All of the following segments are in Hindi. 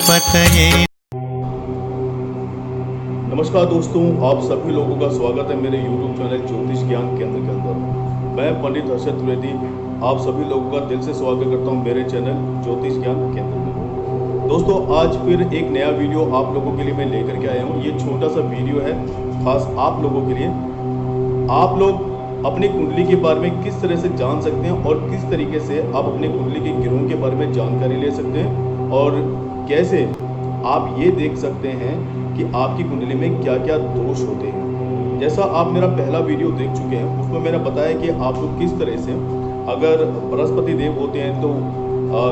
पतये। नमस्कार दोस्तों, आप सभी लोगों का स्वागत है मेरे YouTube चैनल ज्योतिष ज्ञान केंद्र के अंदर। मैं पंडित हर्षद द्विवेदी आप सभी लोगों का दिल से स्वागत करता हूं मेरे चैनल ज्योतिष ज्ञान केंद्र में। दोस्तों, आज फिर एक नया वीडियो आप लोगों के लिए मैं लेकर के आया हूं। ये छोटा सा वीडियो है खास आप लोगों के लिए। आप लोग अपनी कुंडली के बारे में किस तरह से जान सकते हैं और किस तरीके से आप अपनी कुंडली के ग्रहों के बारे में जानकारी ले सकते हैं और कैसे आप ये देख सकते हैं कि आपकी कुंडली में क्या क्या दोष होते हैं। जैसा आप मेरा पहला वीडियो देख चुके हैं, उसमें मैंने बताया कि आप लोग किस तरह से, अगर बृहस्पति देव होते हैं तो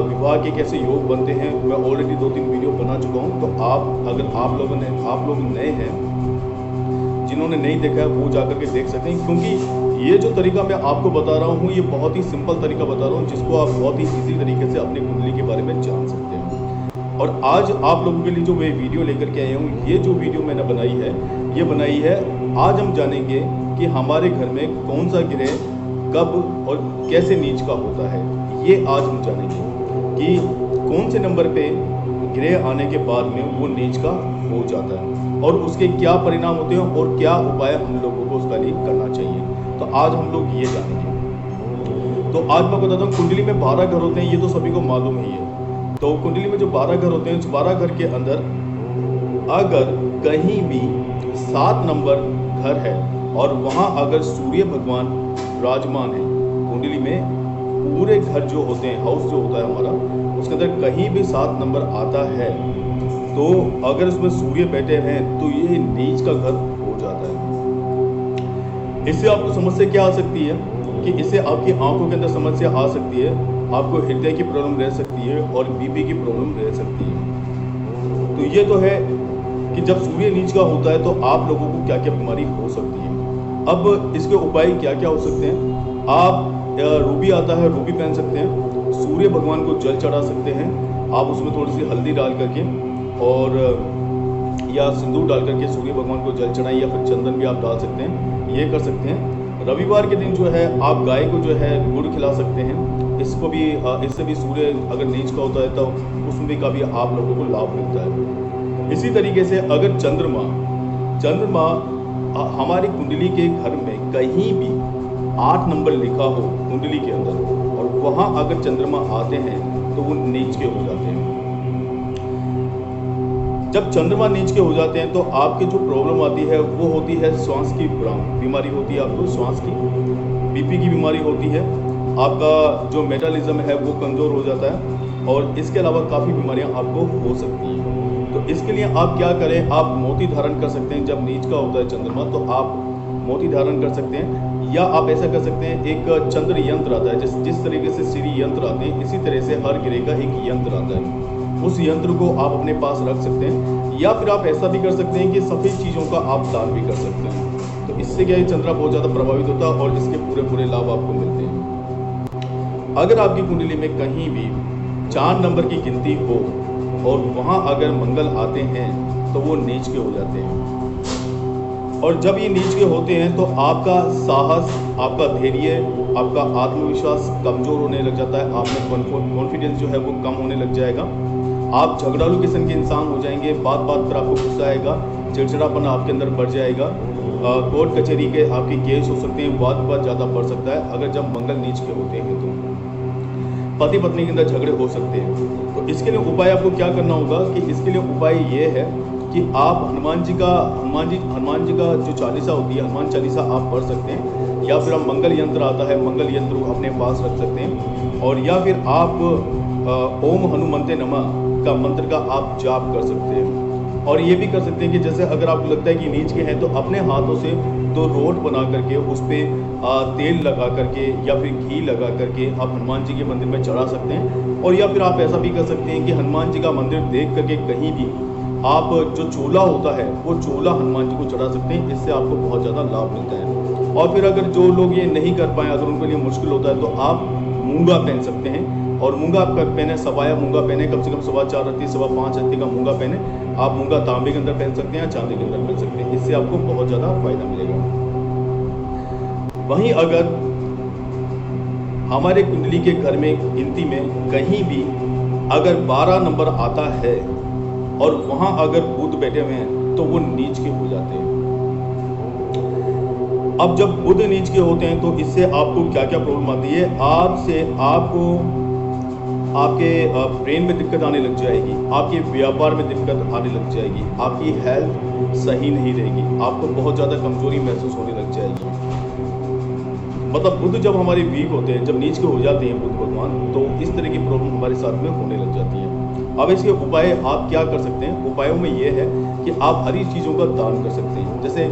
विवाह के कैसे योग बनते हैं। मैं ऑलरेडी 2-3 वीडियो बना चुका हूं, तो अगर आप लोग नए हैं, जिन्होंने नहीं देखा है वो जाकर के देख सकते हैं। क्योंकि ये जो तरीका मैं आपको बता रहा हूँ, ये बहुत ही सिंपल तरीका बता रहा हूँ, जिसको आप बहुत ही इजी तरीके से अपनी कुंडली के बारे में जान सकते हैं। और आज आप लोगों के लिए जो मैं वीडियो लेकर के आया हूँ, ये जो वीडियो मैंने बनाई है आज हम जानेंगे कि हमारे घर में कौन सा ग्रह कब और कैसे नीच का होता है। ये आज हम जानेंगे कि कौन से नंबर पे ग्रह आने के बाद में वो नीच का हो जाता है और उसके क्या परिणाम होते हैं और क्या उपाय हम लोगों को उसका लिए करना चाहिए। तो आज हम लोग ये जानेंगे। तो आज मैं बताता हूँ, कुंडली में 12 घर होते हैं, ये तो सभी को मालूम ही है। तो कुंडली में जो 12 घर होते हैं, उस 12 घर के अंदर अगर कहीं भी 7 नंबर घर है और वहाँ अगर सूर्य भगवान विराजमान है कुंडली में, पूरे घर जो होते हैं, हाउस जो होता है हमारा, उसके अंदर कहीं भी 7 नंबर आता है, तो अगर उसमें सूर्य बैठे हैं तो ये नीच का घर हो जाता है। इससे आपको समस्या क्या आ सकती है कि इससे आपकी आंखों के अंदर समस्या आ सकती है, आपको हृदय की प्रॉब्लम रह सकती है और बीपी की प्रॉब्लम रह सकती है। तो ये तो है कि जब सूर्य नीच का होता है तो आप लोगों को क्या क्या बीमारी हो सकती है। अब इसके उपाय क्या क्या हो सकते हैं। आप रूबी आता है, रूबी पहन सकते हैं, सूर्य भगवान को जल चढ़ा सकते हैं। आप उसमें थोड़ी सी हल्दी डाल करके और या सिंदूर डाल करके सूर्य भगवान को जल चढ़ाएं, या फिर चंदन भी आप डाल सकते हैं, ये कर सकते हैं। रविवार के दिन जो है आप गाय को जो है गुड़ खिला सकते हैं। इससे भी सूर्य अगर नीच का होता है तो उसमें भी काफ़ी आप लोगों को लाभ मिलता है। इसी तरीके से अगर चंद्रमा हमारी कुंडली के घर में कहीं भी 8 नंबर लिखा हो कुंडली के अंदर और वहाँ अगर चंद्रमा आते हैं तो वो नीच के हो जाते हैं। जब चंद्रमा नीच के हो जाते हैं तो आपकी जो प्रॉब्लम आती है वो होती है श्वास की बीमारी होती है, आपको श्वास की, बीपी की बीमारी होती है, आपका जो मेटाबॉलिज्म है वो कमज़ोर हो जाता है और इसके अलावा काफ़ी बीमारियां आपको हो सकती हैं। तो इसके लिए आप क्या करें, आप मोती धारण कर सकते हैं। जब नीच का होता है चंद्रमा तो आप मोती धारण कर सकते हैं, या आप ऐसा कर सकते हैं, एक चंद्र यंत्र आता है, जिस तरीके से श्री यंत्र आते हैं, इसी तरह से हर ग्रह का एक यंत्र आता है। उस यंत्र को आप अपने पास रख सकते हैं, या फिर आप ऐसा भी कर सकते हैं कि सफ़ेद चीज़ों का आप दान भी कर सकते हैं। तो इससे क्या है, चंद्रमा बहुत ज़्यादा प्रभावित होता है और इसके पूरे लाभ आपको मिलते हैं। अगर आपकी कुंडली में कहीं भी 4 नंबर की गिनती हो और वहाँ अगर मंगल आते हैं तो वो नीच के हो जाते हैं। और जब ये नीच के होते हैं तो आपका साहस, आपका धैर्य, आपका आत्मविश्वास कमज़ोर होने लग जाता है। आप में कॉन्फिडेंस जो है वो कम होने लग जाएगा। आप झगड़ालू किस्म के इंसान हो जाएंगे, बात पर आपको गुस्सा आएगा, चिड़चिड़ापन आपके अंदर बढ़ जाएगा, कोर्ट कचहरी के आपके केस हो सकते हैं, वाद विवाद ज़्यादा बढ़ सकता है। अगर जब मंगल नीच के होते हैं तो पति पत्नी के अंदर झगड़े हो सकते हैं। तो इसके लिए उपाय आपको क्या करना होगा कि इसके लिए उपाय ये है कि आप हनुमान जी का जो चालीसा होती है, हनुमान चालीसा आप पढ़ सकते हैं, या फिर आप मंगल यंत्र आता है, मंगल यंत्र को अपने पास रख सकते हैं, और या फिर आप ओम हनुमंते नमः का मंत्र का आप जाप कर सकते हैं। और ये भी कर सकते हैं कि जैसे अगर आपको लगता है कि नीच के हैं तो अपने हाथों से 2 रोट बना करके उस पर तेल लगा करके या फिर घी लगा करके आप हनुमान जी के मंदिर में चढ़ा सकते हैं। और या फिर आप ऐसा भी कर सकते हैं कि हनुमान जी का मंदिर देख करके कहीं भी आप जो चोला होता है वो चोला हनुमान जी को चढ़ा सकते हैं। इससे आपको बहुत ज़्यादा लाभ मिलता है। और फिर अगर जो लोग ये नहीं कर पाए, अगर उनके लिए मुश्किल होता है, तो आप मूंगा पहन सकते हैं। और मूंगा आप पहने, सवाया मूंगा पहने, कम से कम 4.25 रत्ती 5.25 रत्ती का मूंगा पहने। आप मूंगा तांबे के अंदर पहन सकते हैं या चांदी के अंदर पहन सकते हैं। इससे आपको बहुत ज़्यादा फायदा मिलेगा। वहीं अगर हमारे कुंडली के घर में गिनती में कहीं भी अगर 12 नंबर आता है और वहां अगर बुध बैठे हुए हैं तो वो नीच के हो जाते हैं। अब जब बुध नीच के होते हैं तो इससे आपको क्या क्या प्रॉब्लम आती है, आपको आपके ब्रेन में दिक्कत आने लग जाएगी, आपके व्यापार में दिक्कत आने लग जाएगी, आपकी हेल्थ सही नहीं रहेगी, आपको बहुत ज़्यादा कमजोरी महसूस होने लग जाएगी। मतलब बुध जब हमारे वीक होते हैं, जब नीच के हो जाते हैं बुध भगवान, तो इस तरह की प्रॉब्लम हमारे साथ में होने लग जाती है। अब इसके उपाय आप क्या कर सकते हैं? उपायों में ये है कि आप हरी चीज़ों का दान कर सकते हैं। जैसे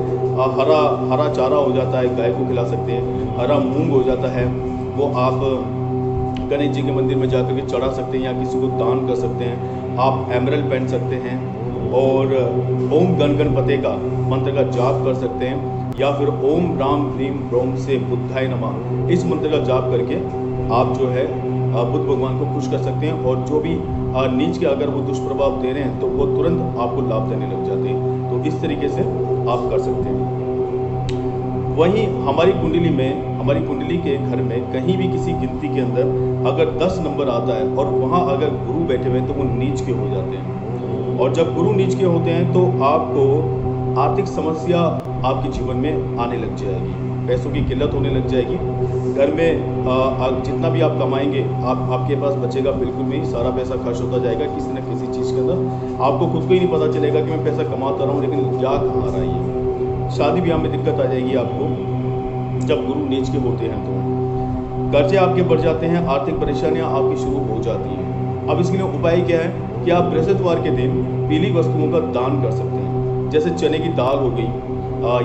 हरा चारा हो जाता है, गाय को खिला सकते हैं। हरा मूंग हो जाता है, वो आप गणेश जी के मंदिर में जाकर के चढ़ा सकते हैं या किसी को दान कर सकते हैं। आप एमरल्ड पहन सकते हैं और ओम गण गणपते का मंत्र का जाप कर सकते हैं, या फिर ओम राम ह्रीम ब्रोम से बुद्धाय नमः इस मंत्र का जाप करके आप जो है बुद्ध भगवान को खुश कर सकते हैं। और जो भी नीच के अगर वो दुष्प्रभाव दे रहे हैं तो वो तुरंत आपको लाभ देने लग जाते हैं। तो इस तरीके से आप कर सकते हैं। वहीं हमारी कुंडली के घर में कहीं भी किसी गिनती के अंदर अगर 10 नंबर आता है और वहाँ अगर गुरु बैठे हुए हैं तो वो नीच के हो जाते हैं। और जब गुरु नीच के होते हैं तो आपको आर्थिक समस्या आपके जीवन में आने लग जाएगी, पैसों की किल्लत होने लग जाएगी। घर में जितना भी आप कमाएंगे आपके पास बचेगा बिल्कुल भी, सारा पैसा खर्च होता जाएगा किसी न किसी चीज़ के अंदर। आपको खुद को ही नहीं पता चलेगा कि मैं पैसा कमाता रहा हूँ लेकिन क्या कमा रहा है। शादी ब्याह में दिक्कत आ जाएगी आपको जब गुरु नीच के होते हैं। तो कर्जे आपके बढ़ जाते हैं, आर्थिक परेशानियां आपकी शुरू हो जाती हैं। अब इसके लिए उपाय क्या है कि आप बृहस्पतिवार के दिन पीली वस्तुओं का दान कर सकते हैं। जैसे चने की दाल हो गई,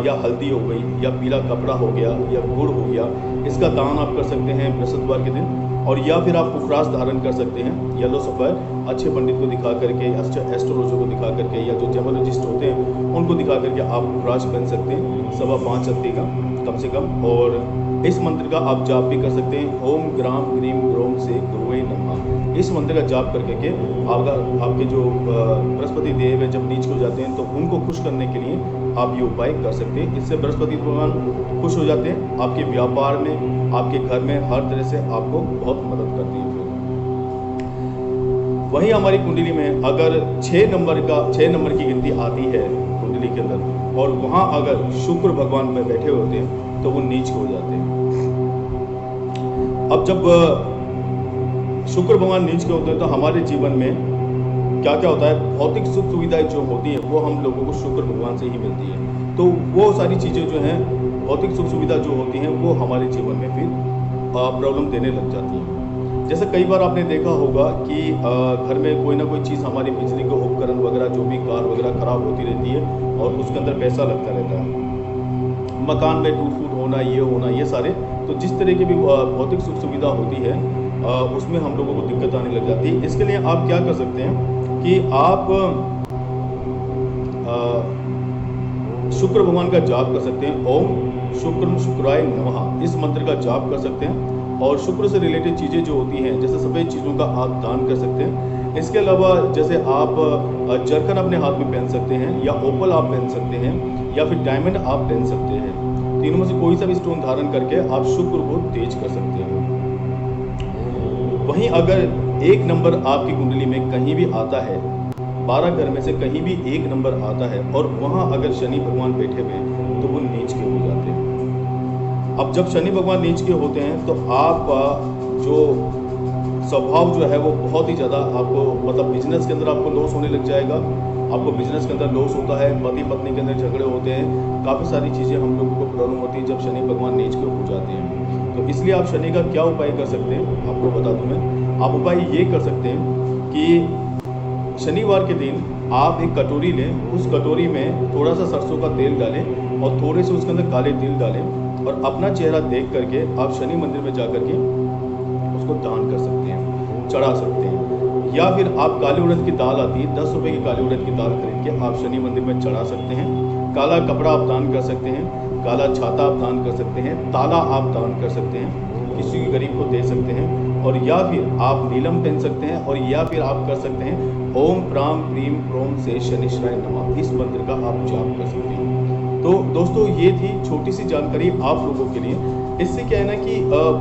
या हल्दी हो गई, या पीला कपड़ा हो गया, या गुड़ हो गया, इसका दान आप कर सकते हैं बृहस्पतिवार के दिन। और या फिर आप पुखराज धारण कर सकते हैं, येलो सफ़ेद, अच्छे पंडित को दिखा करके, अच्छे एस्ट्रोलॉजर को दिखा करके, या जो जेमोलॉजिस्ट होते हैं उनको दिखा करके आप पुखराज पहन सकते हैं 5.25 चत्ती का कम से कम। और इस मंत्र का आप जाप भी कर सकते हैं, ओम ग्राम ग्रीम ग्रोम से गुरुवे नमः। इस मंत्र का जाप करके आपके जो बृहस्पति देव है जब नीच हो जाते हैं तो उनको खुश करने के लिए आप ये उपाय कर सकते हैं। इससे बृहस्पति भगवान खुश हो जाते हैं, आपके व्यापार में, आपके घर में हर तरह से आपको बहुत मदद करती है। वहीं हमारी कुंडली में अगर 6 नंबर की गिनती आती है कुंडली के अंदर और वहाँ अगर शुक्र भगवान में बैठे होते हैं तो वो नीच हो जाते हैं। अब जब शुक्र भगवान नीच के होते हैं तो हमारे जीवन में क्या क्या होता है, भौतिक सुख सुविधाएं जो होती हैं वो हम लोगों को शुक्र भगवान से ही मिलती है। तो वो सारी चीज़ें जो हैं, भौतिक सुख सुविधा जो होती हैं वो हमारे जीवन में फिर प्रॉब्लम देने लग जाती हैं। जैसे कई बार आपने देखा होगा कि घर में कोई ना कोई चीज़, हमारी बिजली के उपकरण वगैरह, जो भी कार वगैरह खराब होती रहती है और उसके अंदर पैसा लगता रहता है। मकान में टूट फूट होना, ये सारे, तो जिस तरह की भी भौतिक सुख सुविधा होती है उसमें हम लोगों को दिक्कत आने लग जाती है। इसके लिए आप क्या कर सकते हैं कि आप शुक्र भगवान का जाप कर सकते हैं, ओम शुक्रम शुक्राय नमः इस मंत्र का जाप कर सकते हैं। और शुक्र से रिलेटेड चीज़ें जो होती हैं, जैसे सफ़ेद चीज़ों का आप दान कर सकते हैं। इसके अलावा जैसे आप जरकन अपने हाथ में पहन सकते हैं, या ओपल आप पहन सकते हैं, या फिर डायमंड आप पहन सकते हैं। तीनों में से कोई सा भी स्टोन धारण करके आप शुक्र को तेज कर सकते हैं। वहीं अगर 1 नंबर आपकी कुंडली में कहीं भी आता है, 12 घर में से कहीं भी 1 नंबर आता है और वहाँ अगर शनि भगवान बैठे हुए तो वो नीच के हो जाते हैं। अब जब शनि भगवान नीच के होते हैं तो आपका जो स्वभाव जो है वो बहुत ही ज़्यादा आपको, मतलब बिजनेस के अंदर आपको लॉस होने लग जाएगा। आपको बिजनेस के अंदर लॉस होता है, पति पत्नी के अंदर झगड़े होते हैं, काफ़ी सारी चीज़ें हम लोगों को प्रॉब्लम होती है जब शनि भगवान नीच के हो जाते हैं। तो इसलिए आप शनि का क्या उपाय कर सकते हैं आपको बता दूं मैं। आप उपाय ये कर सकते हैं कि शनिवार के दिन आप एक कटोरी लें, उस कटोरी में थोड़ा सा सरसों का तेल डालें और थोड़े से उसके अंदर काले तिल डालें और अपना चेहरा देख करके आप शनि मंदिर में जा करके उसको दान कर सकते हैं, चढ़ा सकते हैं। या फिर आप काली उड़द की दाल आती है, 10 रुपये की काली उड़द की दाल खरीद के आप शनि मंदिर में चढ़ा सकते हैं। काला कपड़ा आप दान कर सकते हैं, काला छाता आप दान कर सकते हैं, ताला आप दान कर सकते हैं, किसी गरीब को दे सकते हैं। और या फिर आप नीलम पहन सकते हैं, और या फिर आप कर सकते हैं ओम प्राम प्रीम प्रोम से शनिश्चराय नमः इस मंत्र का आप जाप कर सकते हैं। तो दोस्तों ये थी छोटी सी जानकारी आप लोगों के लिए। इससे क्या है ना कि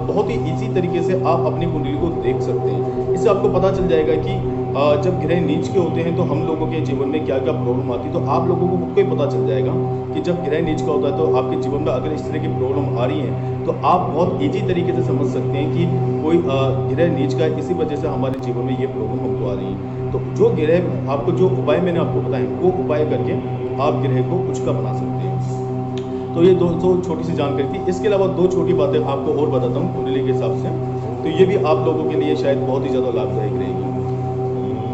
बहुत ही इजी तरीके से आप अपनी कुंडली को देख सकते हैं। इससे आपको पता चल जाएगा कि जब ग्रह नीच के होते हैं तो हम लोगों के जीवन में क्या क्या प्रॉब्लम आती है, तो आप लोगों को खुद को ही पता चल जाएगा कि जब ग्रह नीच का होता है तो आपके जीवन में अगर इस तरह की प्रॉब्लम आ रही है तो आप बहुत ईजी तरीके से समझ सकते हैं कि कोई ग्रह नीच का है, इसी वजह से हमारे जीवन में ये प्रॉब्लम हमको आ रही है। तो जो ग्रह आपको, जो उपाय मैंने आपको बताए वो उपाय करके आप ग्रह को कुछ का बना सकते हैं। तो ये दो छोटी सी जानकारी थी। इसके अलावा दो छोटी बातें आपको और बताता हूँ कुंडली के हिसाब से, तो ये भी आप लोगों के लिए शायद बहुत ही ज़्यादा लाभदायक रहेगी।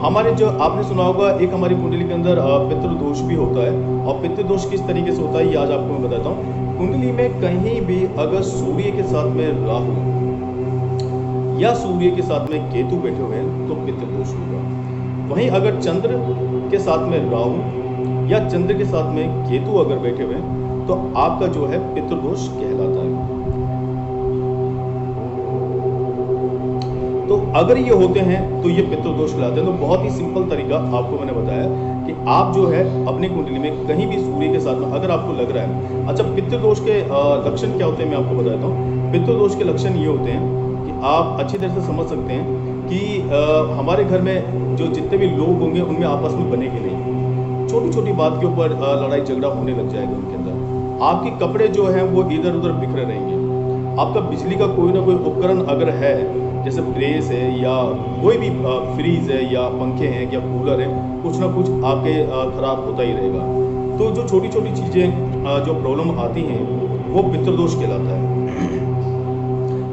हमारे जो आपने सुना होगा, एक हमारी कुंडली के अंदर पितृदोष भी होता है, और पितृदोष किस तरीके से होता है ये आज आपको मैं बताता हूँ। कुंडली में कहीं भी अगर सूर्य के साथ में राहु या सूर्य के साथ में केतु बैठे हुए हैं तो पितृदोष होगा। वहीं अगर चंद्र के साथ में राहु या चंद्र के साथ में केतु अगर बैठे हुए हैं तो आपका जो है पितृदोष कहलाता है। तो अगर ये होते हैं तो ये पितृदोष कहलाते हैं। तो बहुत ही सिंपल तरीका आपको मैंने बताया कि आप जो है अपनी कुंडली में कहीं भी सूर्य के साथ में अगर आपको लग रहा है, अच्छा पितृदोष के लक्षण क्या होते हैं मैं आपको बताता हूँ। पितृदोष के लक्षण ये होते हैं कि आप अच्छी तरह से समझ सकते हैं कि हमारे घर में जो जितने भी लोग होंगे उनमें आपस में बनेंगे नहीं, छोटी छोटी बात के ऊपर लड़ाई झगड़ा होने लग जाएगा उनके अंदर। आपके कपड़े जो हैं वो इधर उधर बिखरे रहेंगे। आपका बिजली का कोई ना कोई उपकरण अगर है, जैसे प्रेस है या कोई भी फ्रीज है या पंखे हैं या कूलर है, कुछ ना कुछ आपके खराब होता ही रहेगा। तो जो छोटी छोटी चीज़ें जो प्रॉब्लम आती हैं वो पितृदोष कहलाता है।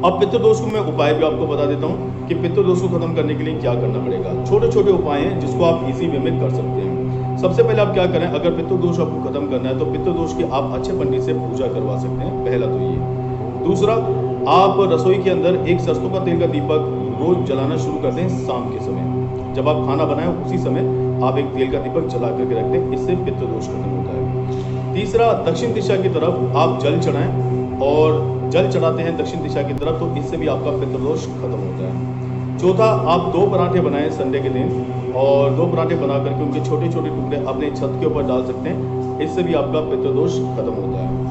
अब पितृदोष को मैं उपाय भी आपको बता देता हूँ कि पितृदोष को खत्म करने के लिए क्या करना पड़ेगा। छोटे छोटे उपाय हैं जिसको आप इसी वे में कर सकते हैं। सबसे पहले आप क्या करें, अगर पितृदोष आपको खत्म करना है तो पितृदोष की आप अच्छे पंडित से पूजा करवा सकते हैं, पहला तो ये। दूसरा, आप रसोई के अंदर एक सरसों का तेल का दीपक रोज जलाना शुरू कर दें। शाम के समय जब आप खाना बनाएं उसी समय आप एक तेल का दीपक जला करके रख दें, इससे पितृदोष खत्म होता है। तीसरा, दक्षिण दिशा की तरफ आप जल चढ़ाएं, और जल चढ़ाते हैं दक्षिण दिशा की तरफ तो इससे भी आपका पितृदोष खत्म होता है। चौथा, आप 2 पराठे बनाएं संडे के दिन, और 2 पराठे बना करके उनके छोटे छोटे टुकड़े अपने छत के ऊपर डाल सकते हैं, इससे भी आपका पितृदोष खत्म होता है।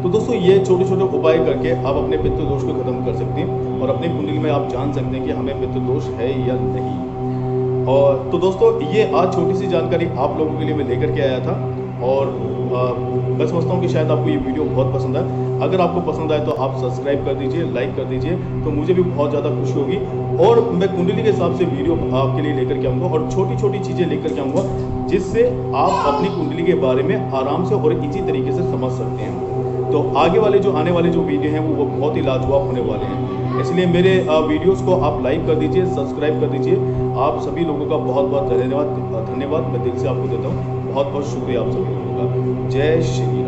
तो दोस्तों ये छोटे छोटे उपाय करके आप अपने पितृदोष को खत्म कर सकते हैं, और अपनी कुंडली में आप जान सकते हैं कि हमें पितृदोष है या नहीं। और तो दोस्तों ये आज छोटी सी जानकारी आप लोगों के लिए मैं लेकर के आया था, और मैं समझता हूँ कि शायद आपको ये वीडियो बहुत पसंद आए। अगर आपको पसंद आए तो आप सब्सक्राइब कर दीजिए, लाइक कर दीजिए, तो मुझे भी बहुत ज़्यादा खुशी होगी। और मैं कुंडली के हिसाब से वीडियो आपके लिए लेकर के आऊँगा, और छोटी छोटी चीज़ें लेकर के आऊँगा जिससे आप अपनी कुंडली के बारे में आराम से और इजी तरीके से समझ सकते हैं। तो आगे वाले जो आने वाले जो वीडियो हैं वो बहुत ही लाजवाब होने वाले हैं, इसलिए मेरे वीडियोस को आप लाइक कर दीजिए, सब्सक्राइब कर दीजिए। आप सभी लोगों का बहुत बहुत धन्यवाद मैं दिल से आपको देता हूँ। बहुत बहुत शुक्रिया आप सभी लोगों का। जय श्री राम।